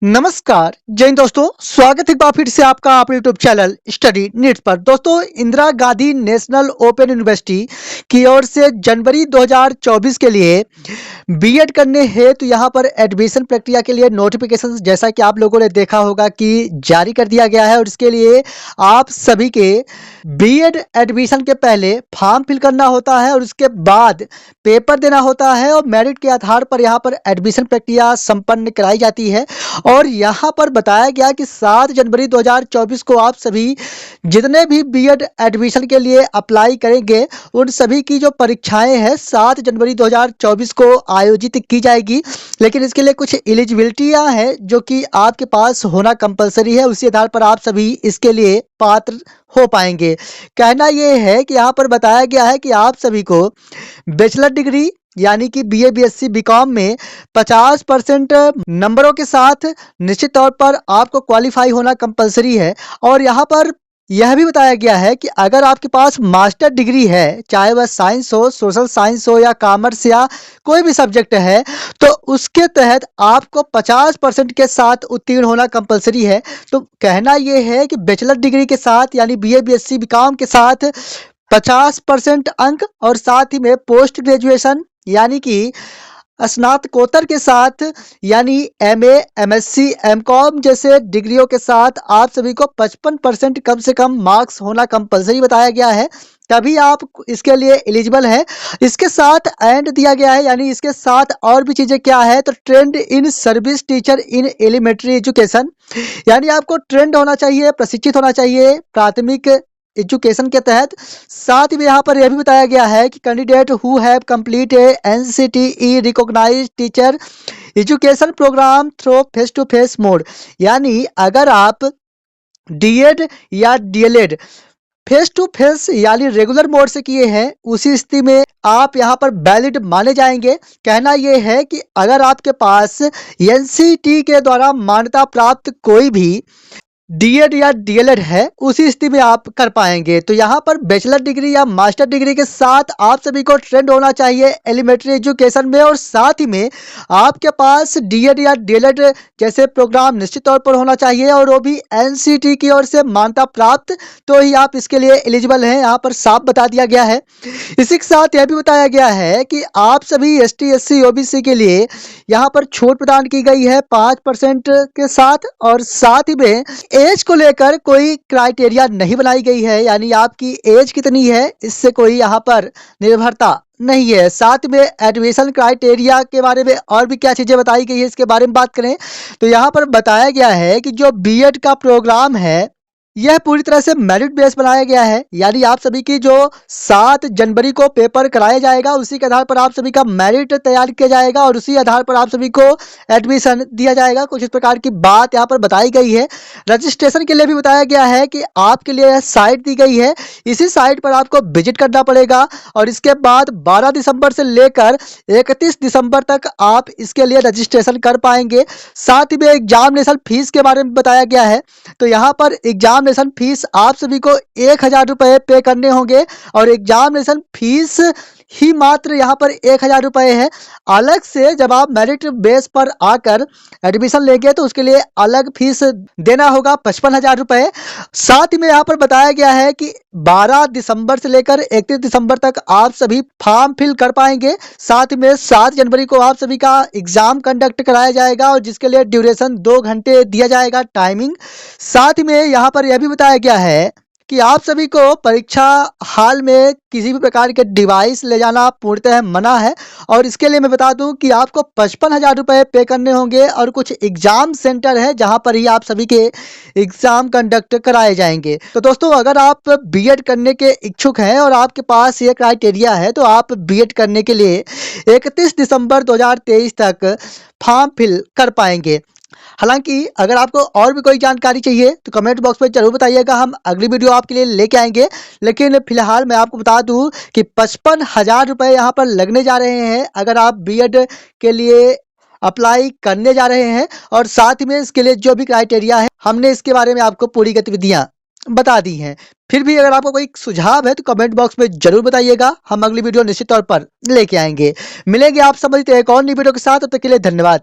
नमस्कार जय हिंद दोस्तों, स्वागत है एक बार फिर से आपका अपने यूट्यूब चैनल स्टडी नीड्स पर। दोस्तों, Indira Gandhi national open university की ओर से जनवरी 2024 के लिए बीएड करने हेतु यहाँ पर एडमिशन प्रक्रिया के लिए नोटिफिकेशन जैसा कि आप लोगों ने देखा होगा कि जारी कर दिया गया है। और इसके लिए आप सभी के बीएड एडमिशन के पहले फॉर्म फिल करना होता है और उसके बाद पेपर देना होता है और मेरिट के आधार पर यहाँ पर एडमिशन प्रक्रिया संपन्न कराई जाती है। और यहाँ पर बताया गया कि 7 जनवरी 2024 को आप सभी जितने भी बीएड एडमिशन के लिए अप्लाई करेंगे उन सभी की जो परीक्षाएं हैं 7 जनवरी 2024 को आयोजित की जाएगी। लेकिन इसके लिए कुछ एलिजिबिलिटियां हैं जो कि आपके पास होना कंपलसरी है, उसी आधार पर आप सभी इसके लिए पात्र हो पाएंगे। कहना यह है कि यहाँ पर बताया गया है कि आप सभी को बैचलर डिग्री यानी कि बीए बीएससी बीकॉम में 50% नंबरों के साथ निश्चित तौर पर आपको क्वालिफाई होना कंपलसरी है। और यहाँ पर यह भी बताया गया है कि अगर आपके पास मास्टर डिग्री है, चाहे वह साइंस हो, सोशल साइंस हो या कॉमर्स या कोई भी सब्जेक्ट है, तो उसके तहत आपको 50% के साथ उत्तीर्ण होना कंपलसरी है। तो कहना यह है कि बैचलर डिग्री के साथ यानी बीए बीएससी बीकॉम के साथ 50% अंक और साथ ही में पोस्ट ग्रेजुएशन यानी कि स्नातकोत्तर के साथ यानी एमए, एमएससी, एमकॉम जैसे डिग्रियों के साथ आप सभी को 55% कम से कम मार्क्स होना कंपलसरी बताया गया है, तभी आप इसके लिए एलिजिबल हैं। इसके साथ एंड दिया गया है, यानी इसके साथ और भी चीज़ें क्या है तो trained in service teacher in elementary education, यानी आपको ट्रेंड होना चाहिए, प्रशिक्षित होना चाहिए प्राथमिक एजुकेशन के तहत। साथ ही यहाँ पर यह भी बताया गया है कि candidate who have complete a NCTE recognized teacher education program through face to face mode, यानी अगर आप डीएड या डीएलएड फेस टू फेस यानी रेगुलर मोड से किए हैं, उसी स्थिति में आप यहाँ पर वैलिड माने जाएंगे। कहना यह है कि अगर आपके पास एनसीटी के द्वारा मान्यता प्राप्त कोई भी डीएड या डीएलएड है, उसी स्थिति में आप कर पाएंगे। तो यहाँ पर बैचलर डिग्री या मास्टर डिग्री के साथ आप सभी को ट्रेंड होना चाहिए एलिमेंट्री एजुकेशन में, और साथ ही में आपके पास डीएड या डीएलएड जैसे प्रोग्राम निश्चित तौर पर होना चाहिए और वो भी एनसीटी की ओर से मान्यता प्राप्त, तो ही आप इसके लिए एलिजिबल हैं। यहाँ पर साफ बता दिया गया है। इसी के साथ यह भी बताया गया है कि आप सभी एसटी एससी ओबीसी के लिए यहाँ पर छूट प्रदान की गई है 5% के साथ, और साथ ही में एज को लेकर कोई क्राइटेरिया नहीं बनाई गई है, यानी आपकी एज कितनी है इससे कोई यहाँ पर निर्भरता नहीं है। साथ में एडमिशन क्राइटेरिया के बारे में और भी क्या चीज़ें बताई गई है इसके बारे में बात करें तो यहाँ पर बताया गया है कि जो बीएड का प्रोग्राम है यह पूरी तरह से मेरिट बेस बनाया गया है, यानी आप सभी की जो 7 जनवरी को पेपर कराया जाएगा उसी के आधार पर आप सभी का मेरिट तैयार किया जाएगा और उसी आधार पर आप सभी को एडमिशन दिया जाएगा। कुछ इस प्रकार की बात यहाँ पर बताई गई है। रजिस्ट्रेशन के लिए भी बताया गया है कि आपके लिए साइट दी गई है, इसी साइट पर आपको विजिट करना पड़ेगा और इसके बाद 12 दिसंबर से लेकर 31 दिसंबर तक आप इसके लिए रजिस्ट्रेशन कर पाएंगे। साथ ही में एग्जामिनेशन फीस के बारे में बताया गया है, तो यहाँ पर एग्जामिनेशन फीस आप सभी को 1000 रुपये पे करने होंगे और एग्जामिनेशन फीस ही मात्र यहाँ पर 1000 रुपये है। अलग से जब आप मेरिट बेस पर आकर एडमिशन लेंगे तो उसके लिए अलग फीस देना होगा 55,000 रुपये। साथ ही में यहाँ पर बताया गया है कि 12 दिसंबर से लेकर 31 दिसंबर तक आप सभी फॉर्म फिल कर पाएंगे। साथ ही में 7 जनवरी को आप सभी का एग्जाम कंडक्ट कराया जाएगा और जिसके लिए ड्यूरेशन 2 घंटे दिया जाएगा टाइमिंग। साथ ही में यहाँ पर यह भी बताया गया है कि आप सभी को परीक्षा हाल में किसी भी प्रकार के डिवाइस ले जाना पूर्णतः मना है और इसके लिए मैं बता दूं कि आपको 55,000 रुपये पे करने होंगे और कुछ एग्जाम सेंटर है जहां पर ही आप सभी के एग्जाम कंडक्ट कराए जाएंगे। तो दोस्तों, अगर आप बीएड करने के इच्छुक हैं और आपके पास ये क्राइटेरिया है तो आप बीएड करने के लिए 31 दिसंबर 2023 तक फॉर्म फिल कर पाएंगे। हालांकि अगर आपको और भी कोई जानकारी चाहिए तो कमेंट बॉक्स में जरूर बताइएगा, हम अगली वीडियो आपके लिए लेके आएंगे। लेकिन फिलहाल मैं आपको बता दूं कि 55,000 रुपये यहाँ पर लगने जा रहे हैं अगर आप बीएड के लिए अप्लाई करने जा रहे हैं, और साथ ही में इसके लिए जो भी क्राइटेरिया है हमने इसके बारे में आपको पूरी गतिविधियाँ बता दी हैं। फिर भी अगर आपको कोई सुझाव है तो कमेंट बॉक्स में जरूर बताइएगा, हम अगली वीडियो निश्चित तौर पर लेके आएंगे। मिलेंगे आप समझते एक और नई वीडियो के साथ, तब तक के लिए धन्यवाद।